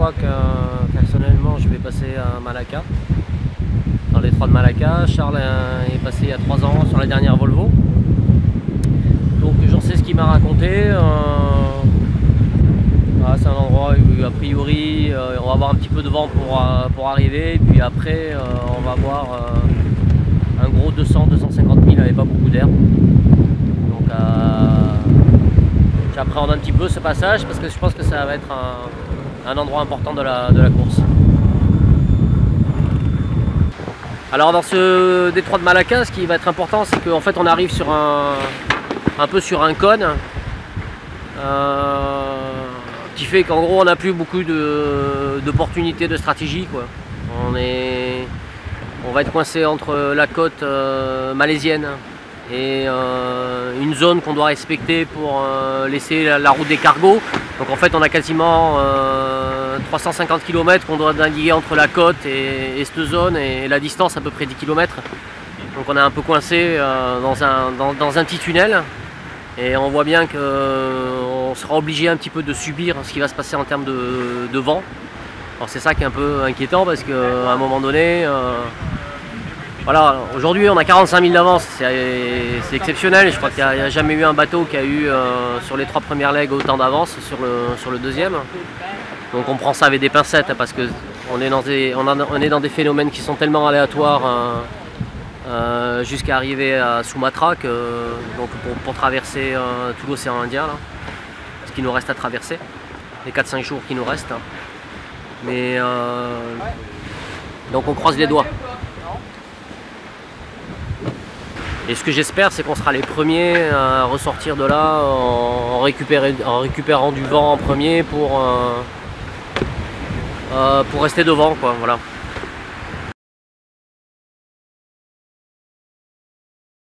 fois que personnellement je vais passer à Malacca, dans les 3 de Malacca. Charles est passé il y a 3 ans sur la dernière Volvo. Donc j'en sais ce qu'il m'a raconté. Voilà, c'est un endroit où a priori on va avoir un petit peu de vent pour arriver. Et puis après on va avoir un gros 200-250 000 avec pas beaucoup d'air. Donc j'appréhende un petit peu ce passage parce que je pense que ça va être un endroit important de la course. Alors dans ce détroit de Malacca, ce qui va être important, c'est qu'en fait on arrive sur un peu sur un cône qui fait qu'en gros on n'a plus beaucoup d'opportunités de stratégie, quoi. On va être coincé entre la côte malaisienne et une zone qu'on doit respecter pour laisser la route des cargos. Donc en fait on a quasiment 350 km qu'on doit naviguer entre la côte et cette zone, et la distance à peu près 10 km. Donc on est un peu coincé dans un petit tunnel, et on voit bien qu'on sera obligé un petit peu de subir ce qui va se passer en termes de vent. Alors c'est ça qui est un peu inquiétant, parce qu'à un moment donné, voilà, aujourd'hui on a 45 000 d'avance, c'est exceptionnel. Je crois qu'il n'y a jamais eu un bateau qui a eu sur les 3 premières legs autant d'avance sur le deuxième. Donc on prend ça avec des pincettes, parce qu'on est dans des phénomènes qui sont tellement aléatoires jusqu'à arriver à Sumatra, donc pour traverser tout l'océan Indien, là, ce qui nous reste à traverser, les 4-5 jours qui nous restent. Mais donc on croise les doigts. Et ce que j'espère, c'est qu'on sera les premiers à ressortir de là en récupérant du vent en premier pour rester devant, quoi, voilà.